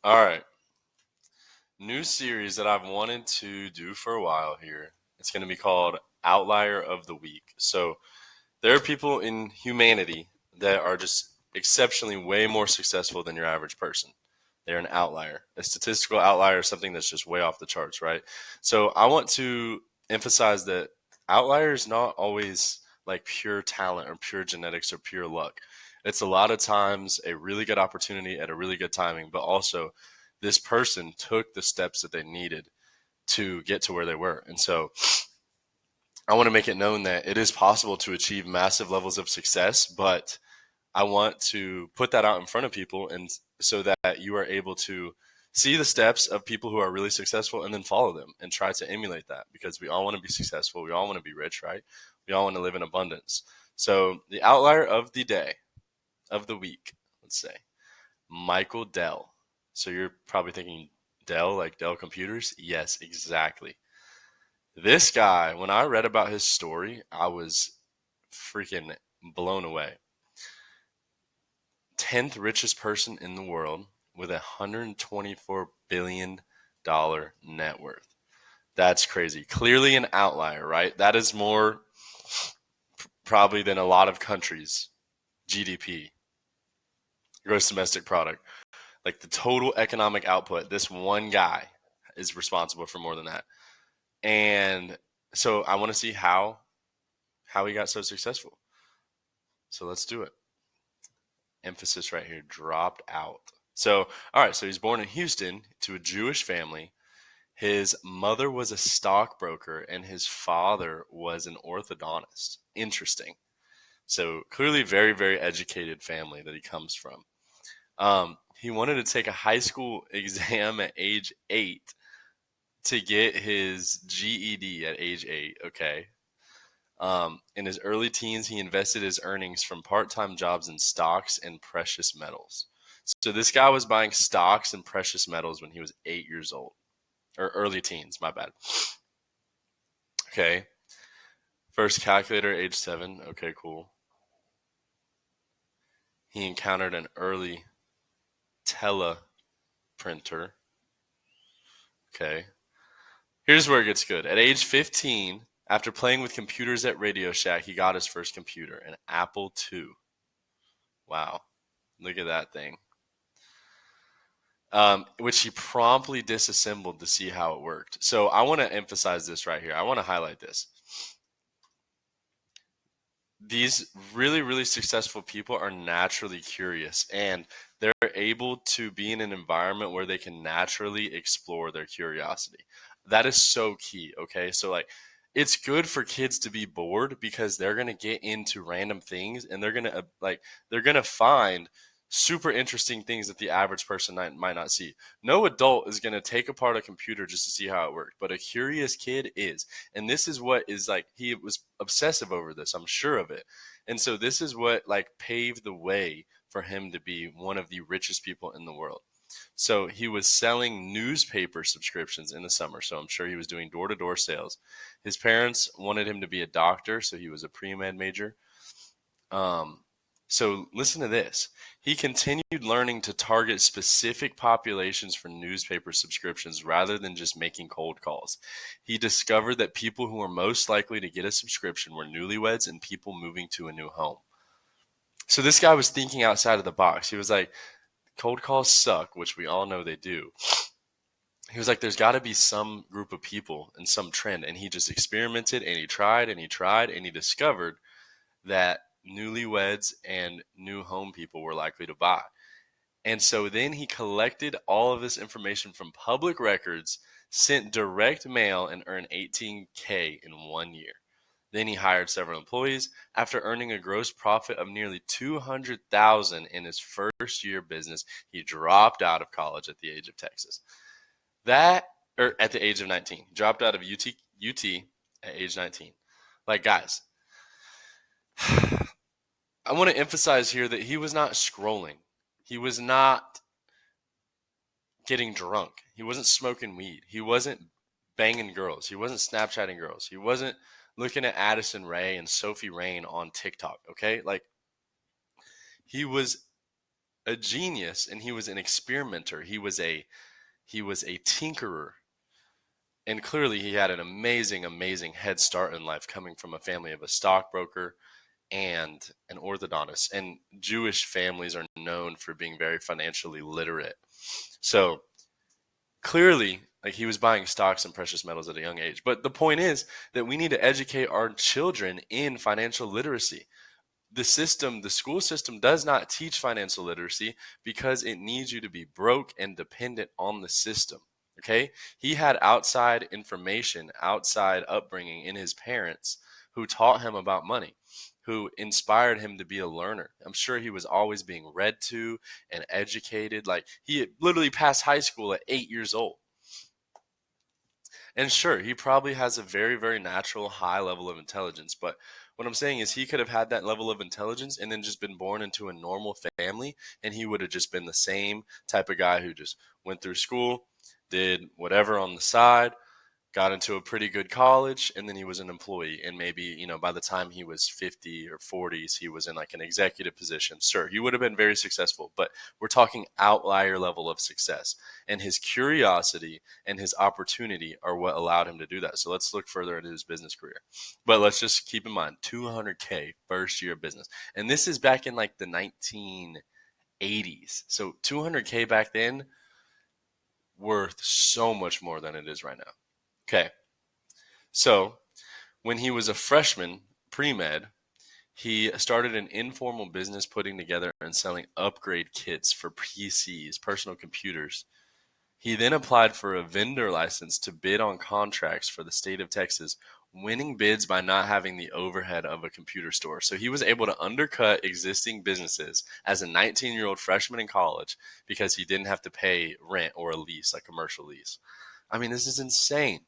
All right. New series that I've wanted to do for a while here. It's going to be called Outlier of the Week. So there are people in humanity that are just exceptionally way more successful than your average person. They're an outlier. A statistical outlier is something that's just way off the charts, right? So I want to emphasize that outlier is not always like pure talent or pure genetics or pure luck. It's a lot of times a really good opportunity at a really good timing, but also this person took the steps that they needed to get to where they were. And so I want to make it known that it is possible to achieve massive levels of success, but I want to put that out in front of people and so that you are able to see the steps of people who are really successful and then follow them and try to emulate that because we all want to be successful. We all want to be rich, right? We all want to live in abundance. So the outlier of the day, of the week, let's say, Michael Dell. So you're probably thinking Dell, like Dell Computers? Yes, exactly. This guy, when I read about his story, I was freaking blown away. 10th richest person in the world with $124 billion net worth. That's crazy. Clearly an outlier, right? That is more probably than a lot of countries' GDP, gross domestic product. Like the total economic output, this one guy is responsible for more than that. And so I want to see how he got so successful. So let's do it. Emphasis right here, dropped out. So, all right, so he's born in Houston to a Jewish family. His mother was a stockbroker and his father was an orthodontist. Interesting. So, clearly, very, very educated family that he comes from. He wanted to take a high school exam at age 8 to get his GED at age 8. Okay. In his early teens, he invested his earnings from part time jobs in stocks and precious metals. So this guy was buying stocks and precious metals when he was 8 years old, or early teens, my bad. Okay. First calculator, age 7. Okay, cool. He encountered an early teleprinter. Okay. Here's where it gets good. At age 15, after playing with computers at Radio Shack, he got his first computer, an Apple II. Wow. Look at that thing. Which he promptly disassembled to see how it worked. So I want to emphasize this right here. I want to highlight this. These really, really successful people are naturally curious and they're able to be in an environment where they can naturally explore their curiosity. That is so key. Okay. So, like, it's good for kids to be bored because they're going to get into random things and they're going to, they're going to find super interesting things that the average person might not see. No adult is going to take apart a computer just to see how it worked, but a curious kid is. And this is what is like, he was obsessive over this, I'm sure of it. And so this is what like paved the way for him to be one of the richest people in the world. So he was selling newspaper subscriptions in the summer. So I'm sure he was doing door to door sales. His parents wanted him to be a doctor, so he was a pre med major. Um, so listen to this. He continued learning to target specific populations for newspaper subscriptions rather than just making cold calls. He discovered that people who were most likely to get a subscription were newlyweds and people moving to a new home. So this guy was thinking outside of the box. He was like, cold calls suck, which we all know they do. He was like, there's got to be some group of people and some trend. And he just experimented and he tried and he tried and he discovered that newlyweds and new home people were likely to buy. And so then he collected all of this information from public records, sent direct mail, and earned 18K in 1 year. Then he hired several employees. After earning a gross profit of nearly 200,000 in his first year of business, he dropped out of college at the age of Texas. That or at the age of 19, dropped out of UT at age 19. Like, guys, I want to emphasize here that he was not scrolling. He was not getting drunk. He wasn't smoking weed. He wasn't banging girls. He wasn't Snapchatting girls. He wasn't looking at Addison Rae and Sophie Rain on TikTok. Okay. Like, he was a genius, and he was an experimenter. He was a tinkerer. And clearly he had an amazing, amazing head start in life coming from a family of a stockbroker and an orthodontist. And Jewish families are known for being very financially literate. So clearly, like, he was buying stocks and precious metals at a young age. But the point is that we need to educate our children in financial literacy. The school system does not teach financial literacy because it needs you to be broke and dependent on the system. Okay. He had outside information, outside upbringing in his parents who taught him about money, who inspired him to be a learner. I'm sure he was always being read to and educated. Like, he had literally passed high school at 8 years old. And sure, he probably has a very, very natural high level of intelligence. But what I'm saying is he could have had that level of intelligence and then just been born into a normal family, and he would have just been the same type of guy who just went through school, did whatever on the side, got into a pretty good college, and then he was an employee. And maybe, by the time he was 50 or 40s, he was in like an executive position. Sure, he would have been very successful, but we're talking outlier level of success. And his curiosity and his opportunity are what allowed him to do that. So let's look further into his business career. But let's just keep in mind 200K first year of business. And this is back in like the 1980s. So 200K back then, worth so much more than it is right now. Okay. So when he was a freshman, pre-med, he started an informal business putting together and selling upgrade kits for PCs, personal computers. He then applied for a vendor license to bid on contracts for the state of Texas, winning bids by not having the overhead of a computer store. So he was able to undercut existing businesses as a 19-year-old freshman in college because he didn't have to pay rent or a lease, like commercial lease. I mean, this is insane.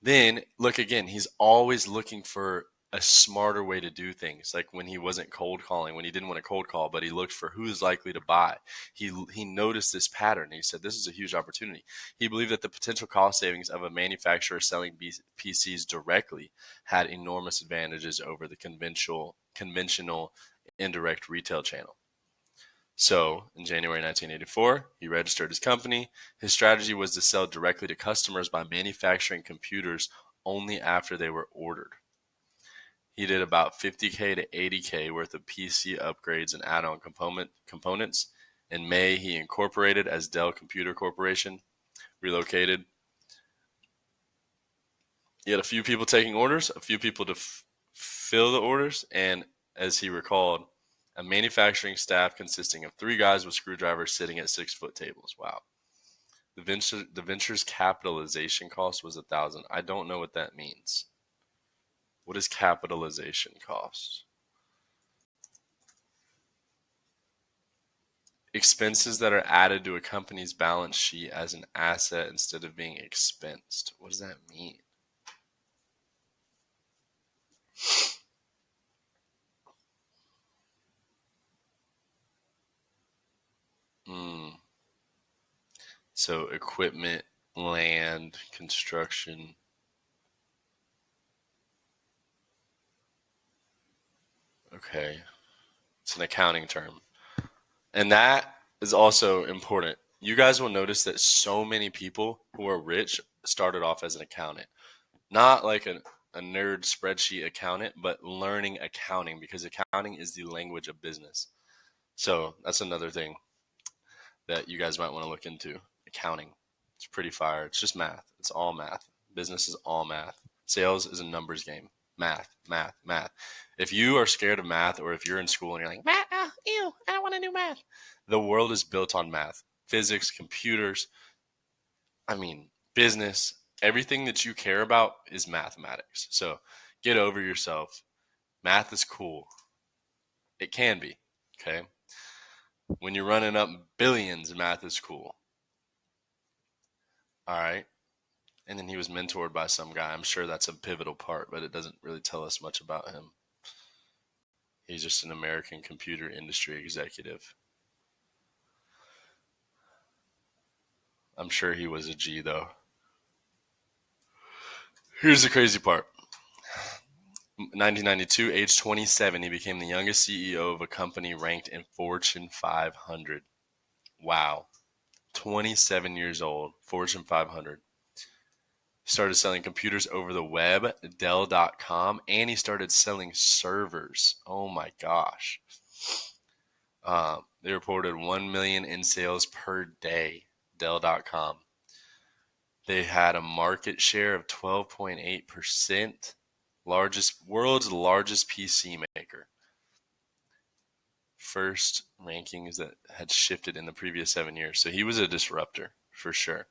Then look again, he's always looking for a smarter way to do things. Like when he wasn't cold calling, when he didn't want to cold call, but he looked for who's likely to buy. He noticed this pattern. He said, this is a huge opportunity. He believed that the potential cost savings of a manufacturer selling PCs directly had enormous advantages over the conventional indirect retail channel. So, in January 1984, he registered his company. His strategy was to sell directly to customers by manufacturing computers only after they were ordered. He did about 50K to 80K worth of PC upgrades and add-on components. In May, he incorporated as Dell Computer Corporation, relocated. He had a few people taking orders, a few people to fill the orders, and as he recalled, a manufacturing staff consisting of 3 guys with screwdrivers sitting at 6-foot tables. Wow. The venture's capitalization cost was 1,000. I don't know what that means. What is capitalization cost? Expenses that are added to a company's balance sheet as an asset instead of being expensed. What does that mean? Hmm. So equipment, land, construction. Okay. It's an accounting term. And that is also important. You guys will notice that so many people who are rich started off as an accountant. Not like a nerd spreadsheet accountant, but learning accounting because accounting is the language of business. So that's another thing that you guys might want to look into. Accounting. It's pretty fire. It's just math. It's all math. Business is all math. Sales is a numbers game. Math, math, math. If you are scared of math, or if you're in school and you're like, math, ew, I don't want to do math. The world is built on math. Physics, computers, business, everything that you care about is mathematics. So get over yourself. Math is cool. It can be. Okay. When you're running up billions, math is cool. All right. And then he was mentored by some guy. I'm sure that's a pivotal part, but it doesn't really tell us much about him. He's just an American computer industry executive. I'm sure he was a G, though. Here's the crazy part. 1992, age 27, he became the youngest CEO of a company ranked in Fortune 500. Wow. 27 years old, Fortune 500. He started selling computers over the web, Dell.com, and he started selling servers. Oh my gosh. They reported 1 million in sales per day, Dell.com. They had a market share of 12.8%, world's largest PC maker. First rankings that had shifted in the previous 7 years. So he was a disruptor for sure.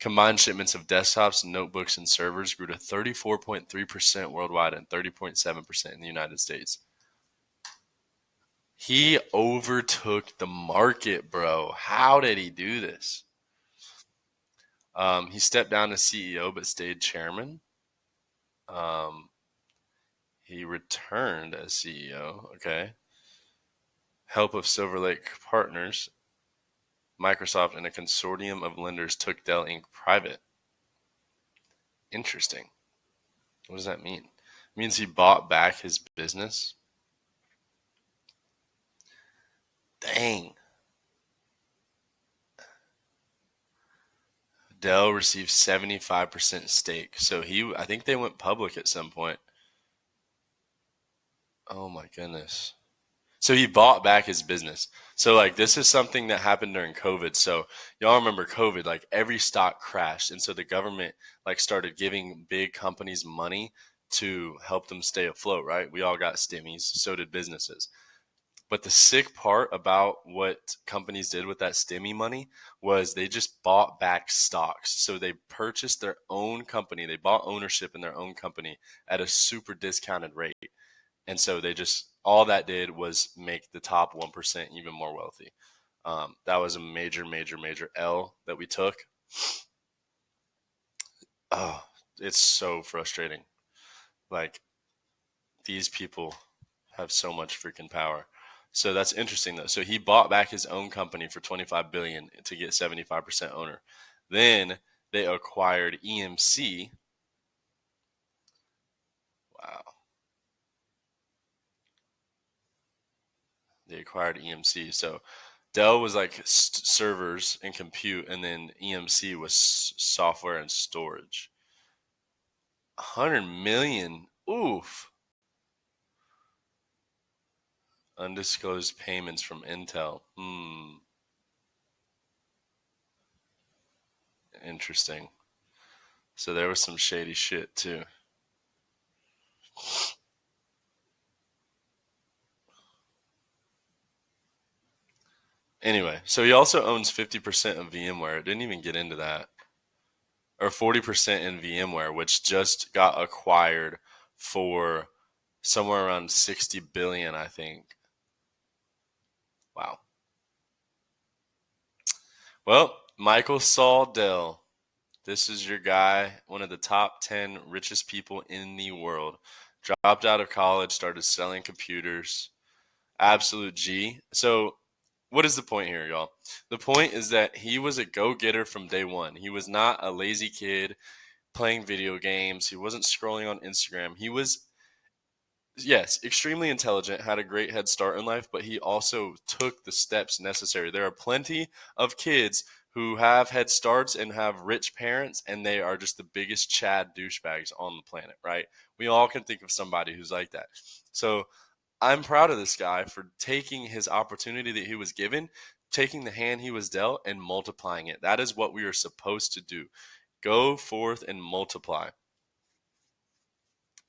Combined shipments of desktops, notebooks, and servers grew to 34.3% worldwide and 30.7% in the United States. He overtook the market, bro. How did he do this? He stepped down as CEO but stayed chairman. He returned as CEO. Okay. Help of Silver Lake Partners, Microsoft, and a consortium of lenders took Dell Inc. private. Interesting. What does that mean? It means he bought back his business. Dang. Dell received 75% stake. So I think they went public at some point. Oh my goodness. So he bought back his business. So like this is something that happened during COVID. So y'all remember COVID, like every stock crashed. And so the government like started giving big companies money to help them stay afloat, right? We all got stimmies, so did businesses. But the sick part about what companies did with that stimmy money was they just bought back stocks. So they purchased their own company. They bought ownership in their own company at a super discounted rate. And so all that did was make the top 1% even more wealthy. That was a major, major, major L that we took. Oh, it's so frustrating. Like these people have so much freaking power. So that's interesting though. So he bought back his own company for 25 billion to get 75% owner. Then they acquired EMC. Wow. They acquired EMC. So Dell was like servers and compute, and then EMC was software and storage. 100 million. Oof. Undisclosed payments from Intel. Interesting. So there was some shady shit too. Anyway, so he also owns 50% of VMware. Didn't even get into that. Or 40% in VMware, which just got acquired for somewhere around 60 billion, I think. Wow. Well, Michael Dell. This is your guy, one of the top 10 richest people in the world. Dropped out of college, started selling computers. Absolute G. So, what is the point here, y'all? The point is that he was a go getter from day one. He was not a lazy kid playing video games. He wasn't scrolling on Instagram. He was, yes, extremely intelligent, had a great head start in life, but he also took the steps necessary. There are plenty of kids who have head starts and have rich parents, and they are just the biggest Chad douchebags on the planet, right? We all can think of somebody who's like that. So I'm proud of this guy for taking his opportunity that he was given, taking the hand he was dealt, and multiplying it. That is what we are supposed to do. Go forth and multiply.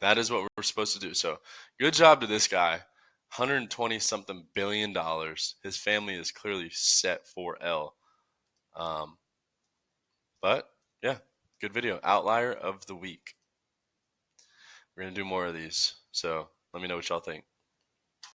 That is what we're supposed to do. So, good job to this guy. 120 something billion dollars. His family is clearly set for L. Um, but yeah, good video. Outlier of the week. We're going to do more of these. So, let me know what y'all think.